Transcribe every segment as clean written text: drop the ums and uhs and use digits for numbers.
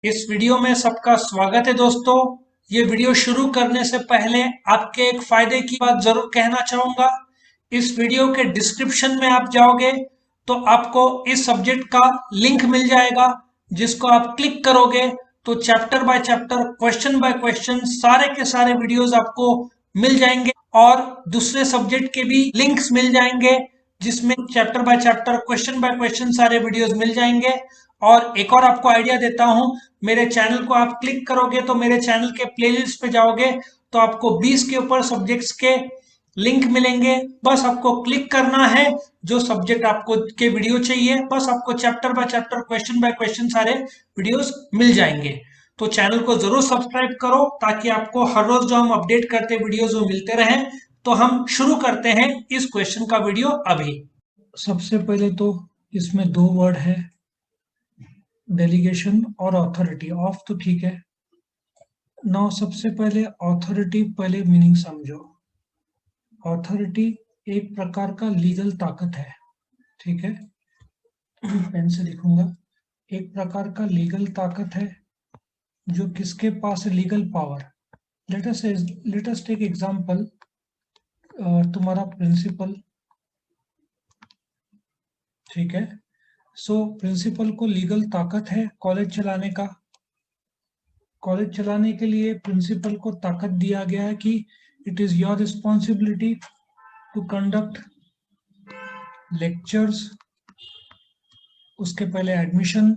इस वीडियो में सबका स्वागत है दोस्तों। ये वीडियो शुरू करने से पहले आपके एक फायदे की बात जरूर कहना चाहूंगा। इस वीडियो के डिस्क्रिप्शन में आप जाओगे तो आपको इस सब्जेक्ट का लिंक मिल जाएगा, जिसको आप क्लिक करोगे तो chapter by chapter, question by question सारे के सारे वीडियोस आपको मिल जाएंगे और दूसरे सब्जेक्ट के भी लिंक्स मिल जाएंगे, जिसमें chapter by chapter, question by question सारे वीडियोस मिल जाएंगे। और एक और आपको आइडिया देता हूं, मेरे चैनल को आप क्लिक करोगे तो मेरे चैनल के प्लेलिस्ट पे जाओगे तो आपको 20 के ऊपर सब्जेक्ट्स के लिंक मिलेंगे। बस आपको क्लिक करना है, जो सब्जेक्ट आपको के वीडियो चाहिए, बस आपको chapter by chapter, question by question सारे वीडियोस मिल जाएंगे। तो चैनल को जरूर सब्सक्राइब करो ताकि आपको हर रोज जो हम अपडेट करते वीडियोस वो मिलते रहें। तो हम शुरू करते हैं इस क्वेश्चन का वीडियो अभी। सबसे पहले तो इसमें दो वर्ड है, डेलीगेशन और अथॉरिटी। ऑफ तो ठीक है। नाउ सबसे पहले अथॉरिटी, पहले मीनिंग समझो। अथॉरिटी एक प्रकार का लीगल ताकत है, ठीक है। पेन से लिखूंगा। एक प्रकार का लीगल ताकत है जो किसके पास है, legal power. Let us take example, तुम्हारा प्रिंसिपल, ठीक है। सो प्रिंसिपल को लीगल ताकत है कॉलेज चलाने का। कॉलेज चलाने के लिए प्रिंसिपल को ताकत दिया गया है कि it is your responsibility to conduct lectures, उसके पहले एडमिशन,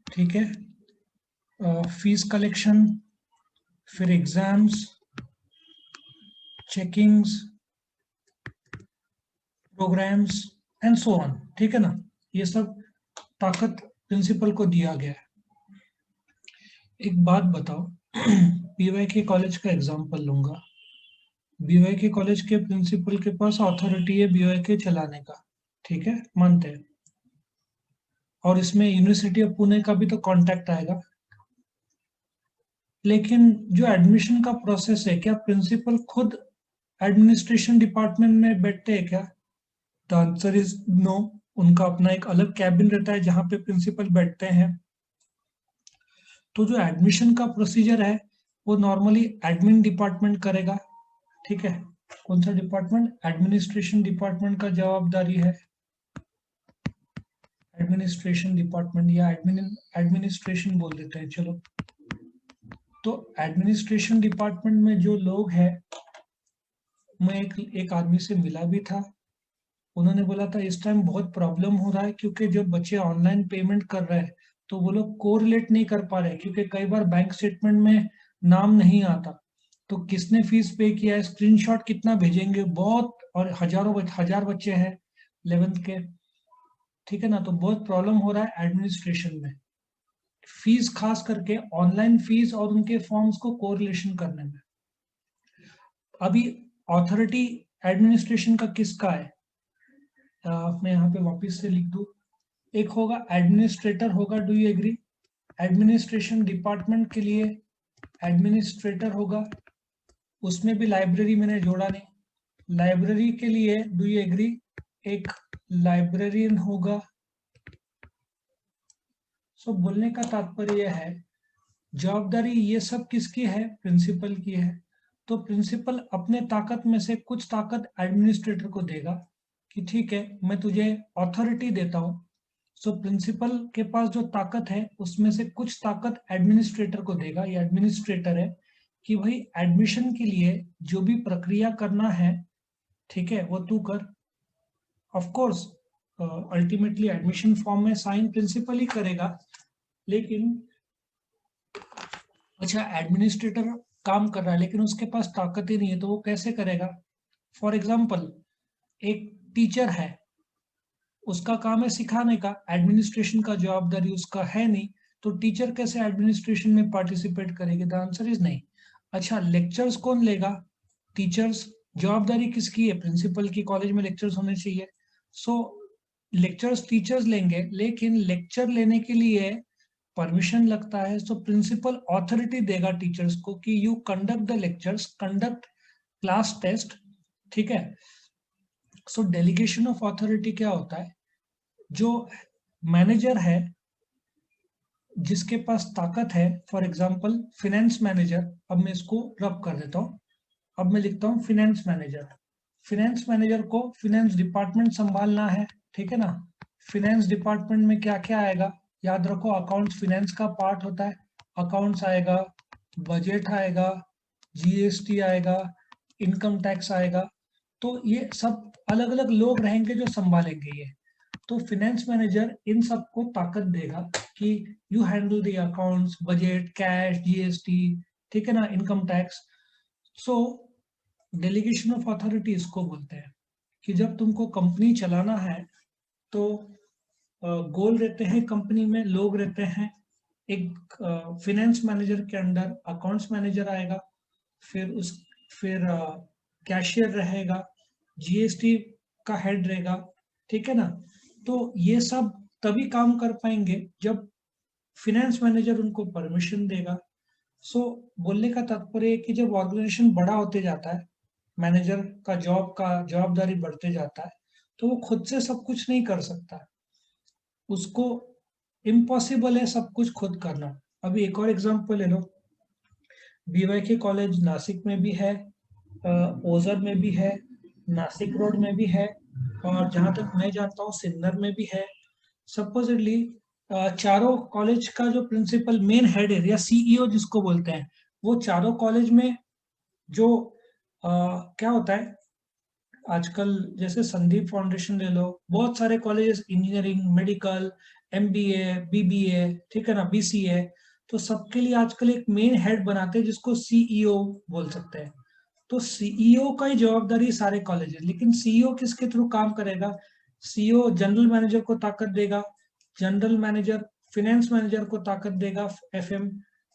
ठीक है, फीस कलेक्शन, फिर exams, checkings, programs and so on, ठीक है ना। ये सब ताकत प्रिंसिपल को दिया गया है। एक बात बताओ, बीवाई के कॉलेज का एग्जांपल लूंगा। बीवाई के कॉलेज के प्रिंसिपल के पास अथॉरिटी है बीवाई के चलाने का, ठीक है, मानते हैं। और इसमें यूनिवर्सिटी ऑफ पुणे का भी तो कॉन्टैक्ट आएगा। लेकिन जो एडमिशन का प्रोसेस है, क्या प्रिंसिपल खुद एडमिनिस्ट्रेशन डिपार्टमेंट में बैठते हैं क्या? The answer is no. उनका अपना एक अलग कैबिन रहता है जहां पे प्रिंसिपल बैठते हैं। तो जो एडमिशन का प्रोसीजर है वो नॉर्मली एडमिन डिपार्टमेंट करेगा, ठीक है। कौन सा डिपार्टमेंट? एडमिनिस्ट्रेशन डिपार्टमेंट का जवाबदारी है। एडमिनिस्ट्रेशन डिपार्टमेंट या एडमिनिस्ट्रेशन बोल देते हैं, चलो। तो एडमिनिस्ट्रेशन डिपार्टमेंट में जो लोग हैं, मैं एक आदमी से मिला भी था। उन्होंने बोला था इस टाइम बहुत प्रॉब्लम हो रहा है क्योंकि जो बच्चे ऑनलाइन पेमेंट कर रहे हैं तो वो लोग कोरिलेट नहीं कर पा रहे, क्योंकि कई बार बैंक स्टेटमेंट में नाम नहीं आता। तो किसने फीस पे किया है, स्क्रीनशॉट कितना भेजेंगे, बहुत, और हजार बच्चे हैं 11th के, ठीक है ना। तो बहुत प्रॉब्लम हो रहा है एडमिनिस्ट्रेशन में, फीस खास करके ऑनलाइन फीस और उनके फॉर्म्स को कोरिलेशन करने में। अभी ऑथोरिटी एडमिनिस्ट्रेशन का किसका है? मैं यहाँ पे वापस से लिख दूं। एक होगा एडमिनिस्ट्रेटर होगा, do you agree? Administration department के लिए एडमिनिस्ट्रेटर होगा, उसमें भी लाइब्रेरी मैंने जोड़ा नहीं। लाइब्रेरी के लिए डू यू एग्री, एक लाइब्रेरियन होगा। सो बोलने का तात्पर्य यह है, जवाबदारी ये सब किसकी है? प्रिंसिपल की है। तो प्रिंसिपल अपने ताकत में से कुछ ताकत एडमिनिस्ट्रेटर को देगा कि ठीक है, मैं तुझे अथॉरिटी देता हूं। सो प्रिंसिपल के पास जो ताकत है उसमें से कुछ ताकत एडमिनिस्ट्रेटर को देगा, या एडमिनिस्ट्रेटर है कि भाई एडमिशन के लिए जो भी प्रक्रिया करना है, ठीक है, वो तू कर। Of course ultimately admission form में साइन प्रिंसिपल ही करेगा, लेकिन अच्छा, एडमिनिस्ट्रेटर काम कर रहा है लेकिन उसके पास ताकत ही नहीं है तो वो कैसे करेगा? फॉर एग्जाम्पल, एक टीचर है, उसका काम है सिखाने का, एडमिनिस्ट्रेशन का जवाबदारी उसका है नहीं, तो टीचर कैसे एडमिनिस्ट्रेशन में पार्टिसिपेट करेगी? द आंसर इज नहीं। अच्छा, लेक्चर्स कौन लेगा? टीचर्स। जवाबदारी किसकी है? प्रिंसिपल की, कॉलेज में लेक्चर्स होने चाहिए। सो लेक्चर्स टीचर्स लेंगे, लेकिन लेक्चर लेने के लिए परमिशन लगता है। सो प्रिंसिपल ऑथोरिटी देगा टीचर्स को कि you conduct the lectures, conduct class test, ठीक है। सो डेलीगेशन ऑफ अथॉरिटी क्या होता है? जो मैनेजर है जिसके पास ताकत है, फॉर एग्जाम्पल फिनेंस मैनेजर, अब मैं इसको रब कर देता हूँ, अब मैं लिखता हूँ फिनेंस मैनेजर। फिनेंस मैनेजर को फिनेंस डिपार्टमेंट संभालना है, ठीक है ना। फिनेंस डिपार्टमेंट में क्या क्या आएगा, याद रखो अकाउंट्स फिनेंस का पार्ट होता है। अकाउंट्स आएगा, बजट आएगा, जीएसटी आएगा, इनकम टैक्स आएगा। तो ये सब अलग अलग लोग रहेंगे जो संभालेंगे ये। तो फिनेंस मैनेजर इन सबको ताकत देगा कि you handle the accounts, budget, cash, GST, ठीक है ना, income tax. So delegation of authority इसको बोलते हैं कि जब तुमको कंपनी चलाना है तो गोल रहते हैं कंपनी में, लोग रहते हैं। एक फिनेंस मैनेजर के अंडर अकाउंट्स मैनेजर आएगा, फिर कैशियर रहेगा, जीएसटी का हेड रहेगा, ठीक है ना। तो ये सब तभी काम कर पाएंगे जब फिनेंस मैनेजर उनको परमिशन देगा। सो बोलने का तात्पर्य है कि जब ऑर्गेनाइजेशन बड़ा होते जाता है, मैनेजर का जवाबदारी बढ़ते जाता है, तो वो खुद से सब कुछ नहीं कर सकता, उसको इम्पॉसिबल है सब कुछ खुद करना। अभी एक और एग्जांपल ले लो, बीवाईके कॉलेज नासिक में भी है, ओझर में भी है, नासिक रोड में भी है, और जहां तक मैं जानता हूँ सिन्नर में भी है। सपोजिटली चारों कॉलेज का जो प्रिंसिपल मेन हेड है या सीईओ जिसको बोलते हैं, वो चारों कॉलेज में जो क्या होता है आजकल, जैसे संदीप फाउंडेशन ले लो, बहुत सारे colleges, engineering, medical, MBA, BBA, ठीक है ना, बीसीए, तो सबके लिए आजकल एक मेन हेड बनाते हैं जिसको सीईओ बोल सकते हैं। तो सीईओ का ही जवाबदारी सारे कॉलेज है, लेकिन सीईओ किसके थ्रू काम करेगा? सीईओ जनरल मैनेजर को ताकत देगा, जनरल मैनेजर फिनेंस मैनेजर को ताकत देगा, FM,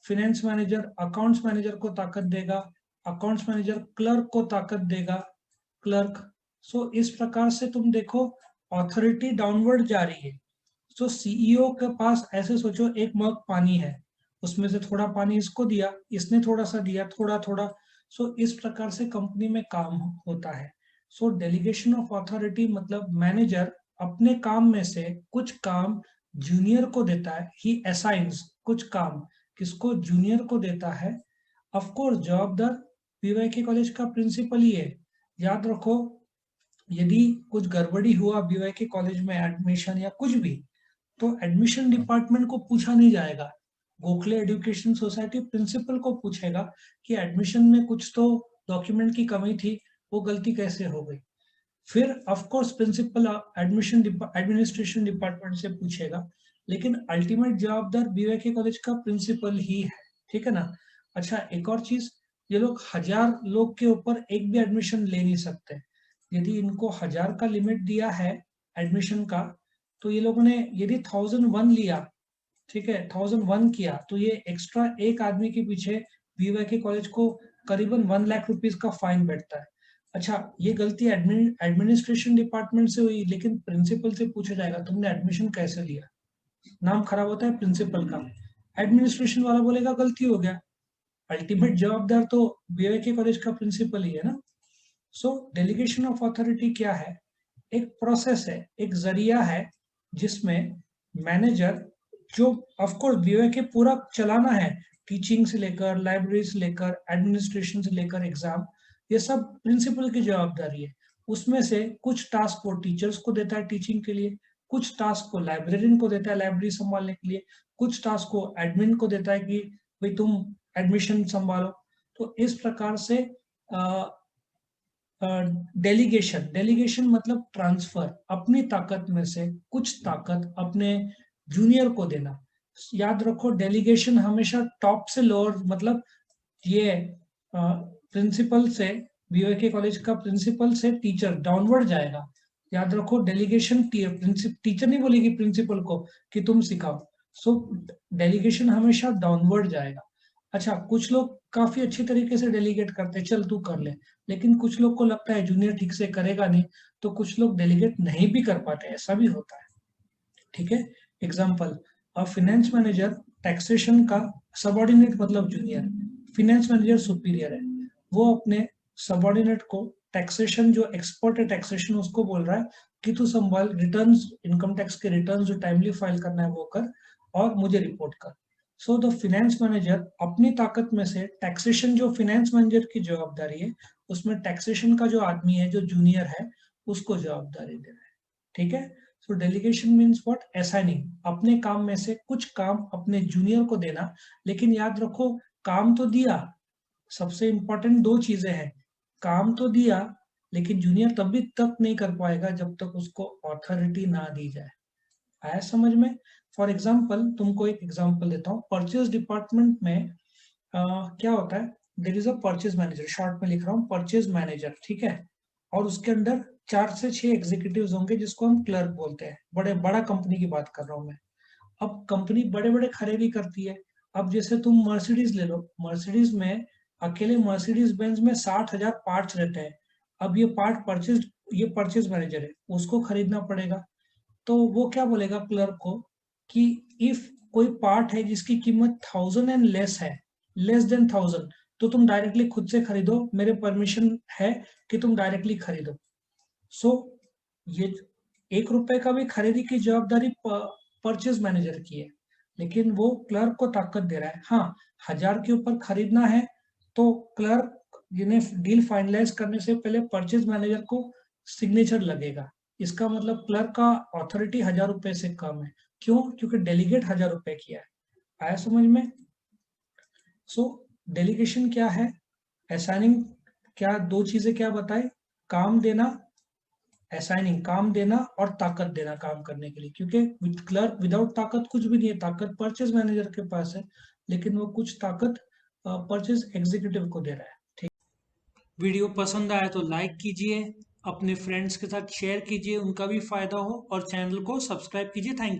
finance manager accounts manager को ताकत देगा, अकाउंट्स मैनेजर क्लर्क को ताकत देगा, क्लर्क। सो इस प्रकार से तुम देखो ऑथोरिटी डाउनवर्ड जा रही है। सो सीईओ के पास ऐसे सोचो एक मग पानी है, उसमें से थोड़ा पानी इसको दिया, इसने थोड़ा सा दिया, थोड़ा थोड़ा। सो इस प्रकार से कंपनी में काम होता है। सो डेलीगेशन ऑफ अथॉरिटी मतलब मैनेजर अपने काम में से कुछ काम जूनियर को देता है, ही असाइंस कुछ काम किसको, जूनियर को देता है। ऑफ कोर्स जवाबदार बीवाईके कॉलेज का प्रिंसिपल ही है। याद रखो, यदि कुछ गड़बड़ी हुआ बीवाईके कॉलेज में एडमिशन या कुछ भी, तो एडमिशन डिपार्टमेंट को पूछा नहीं जाएगा, गोखले एजुकेशन सोसाइटी प्रिंसिपल को पूछेगा कि एडमिशन में कुछ तो डॉक्यूमेंट की कमी थी, वो गलती कैसे हो गई। फिर of course principal admission administration department से पूछेगा, लेकिन अल्टीमेट जवाबदार बीवाईके कॉलेज का प्रिंसिपल ही है, ठीक है ना। अच्छा, एक और चीज, ये लोग 1000 लोग के ऊपर एक भी एडमिशन ले नहीं सकते। यदि इनको 1000 का लिमिट दिया है एडमिशन का, तो ये लोगों ने यदि 1001 लिया, ठीक है, 1001 किया, तो ये एक्स्ट्रा एक आदमी के पीछे बीवाईके कॉलेज को करीबन 1 लाख रुपीस का फाइन बैठता है। अच्छा, ये गलती एडमिनिस्ट्रेशन डिपार्टमेंट से हुई, लेकिन प्रिंसिपल से पूछा जाएगा तुमने एडमिशन कैसे लिया, नाम खराब होता है प्रिंसिपल का। एडमिनिस्ट्रेशन वाला बोलेगा गलती हो गया, अल्टीमेट जवाबदार तो बीवाईके कॉलेज का प्रिंसिपल ही है ना। सो डेलीगेशन ऑफ अथॉरिटी क्या है? एक प्रोसेस है, एक जरिया है जिसमें मैनेजर, जो ऑफ कोर्स बीवाईके पूरा चलाना है, टीचिंग से लेकर, लाइब्रेरी से लेकर, एडमिनिस्ट्रेशन से लेकर एग्जाम, ये सब प्रिंसिपल की जवाबदारी है। उसमें से कुछ टास्क वो टीचर्स को देता है टीचिंग के लिए, कुछ टास्क को लाइब्रेरियन को देता है लाइब्रेरी संभालने के लिए, कुछ टास्क को एडमिन को देता है कि भाई तुम एडमिशन संभालो। तो इस प्रकार से डेलीगेशन, डेलीगेशन मतलब ट्रांसफर, अपनी ताकत में से कुछ ताकत अपने जूनियर को देना। याद रखो डेलीगेशन हमेशा टॉप से लोअर, मतलब ये प्रिंसिपल से, बीवाईके कॉलेज का प्रिंसिपल से टीचर डाउनवर्ड जाएगा। याद रखो डेलीगेशन टीचर नहीं बोलेगी प्रिंसिपल को कि तुम सिखाओ। सो डेलीगेशन हमेशा डाउनवर्ड जाएगा। अच्छा, कुछ लोग काफी अच्छी तरीके से डेलीगेट करते हैं, चल तू कर ले, लेकिन कुछ लोग को लगता है जूनियर ठीक से करेगा नहीं, तो कुछ लोग डेलीगेट नहीं भी कर पाते, ऐसा भी होता है, ठीक है। एग्जाम्पल, फाइनेंस मैनेजर टैक्सेशन का सबऑर्डिनेट मतलब जूनियर, फिनेंस मैनेजर सुपीरियर है, वो अपने सबऑर्डिनेट को टैक्सेशन, जो एक्सपर्ट है टैक्सेशन, उसको बोल रहा है कि तू संभाल रिटर्न्स, इनकम टैक्स के रिटर्न्स जो टाइमली फाइल करना है वो कर, और मुझे रिपोर्ट कर। सो द फाइनेंस मैनेजर अपनी ताकत में से टैक्सेशन, जो फाइनेंस मैनेजर की जवाबदारी है, उसमें टैक्सेशन का जो आदमी है, जो जूनियर है, उसको जवाबदारी दे रहा है। ठीक है। सो डेलीगेशन मीन्स व्हाट? असाइनिंग, अपने काम में से कुछ काम अपने जूनियर को देना। लेकिन याद रखो, काम तो दिया, सबसे इंपॉर्टेंट दो चीजें हैं, काम तो दिया, लेकिन जूनियर तभी तक नहीं कर पाएगा जब तक उसको ऑथोरिटी ना दी जाए। आया समझ में? फॉर एग्जाम्पल, तुमको एक एग्जाम्पल देता हूँ। परचेज डिपार्टमेंट में क्या होता है, there is a purchase manager, short में लिख रहा हूँ परचेज मैनेजर, ठीक है। और उसके अंदर 4 से 6 एग्जीक्यूटिव होंगे जिसको हम क्लर्क बोलते हैं। बड़ा कंपनी की बात कर रहा हूँ मैं। अब कंपनी बड़े बड़े खरीदी करती है। अब जैसे तुम मर्सिडीज ले लो, मर्सिडीज में अकेले मर्सिडीज बेंज में 60,000 पार्ट्स रहते हैं। अब ये परचेज मैनेजर है, उसको खरीदना पड़ेगा। तो वो क्या बोलेगा क्लर्क को कि इफ कोई पार्ट है जिसकी कीमत 1,000 एंड लेस है, लेस देन 1,000, तो तुम डायरेक्टली खुद से खरीदो, मेरे परमिशन है कि तुम डायरेक्टली खरीदो। सो ये 1 रुपए का भी खरीदी की जवाबदारी परचेज मैनेजर की है, लेकिन वो क्लर्क को ताकत दे रहा है। हाँ, 1,000 के ऊपर खरीदना है तो क्लर्क, जिन्हें डील फाइनलाइज करने से पहले परचेज मैनेजर को सिग्नेचर लगेगा। इसका मतलब क्लर्क का अथॉरिटी 1,000 रुपए से कम है। क्यों? क्योंकि डेलीगेट 1,000 रुपए किया है। आया समझ में? सो डेलीगेशन क्या है, असाइनिंग, क्या दो चीजें क्या बताए, काम देना, असाइनिंग काम देना और ताकत देना काम करने के लिए। क्योंकि विद क्लर्क विदाउट ताकत कुछ भी नहीं है, ताकत परचेज मैनेजर के पास है, लेकिन वो कुछ ताकत परचेज एग्जीक्यूटिव को दे रहा है। ठीक। वीडियो पसंद आया तो लाइक कीजिए, अपने फ्रेंड्स के साथ शेयर कीजिए, उनका भी फायदा हो, और चैनल को सब्सक्राइब कीजिए। Thank you.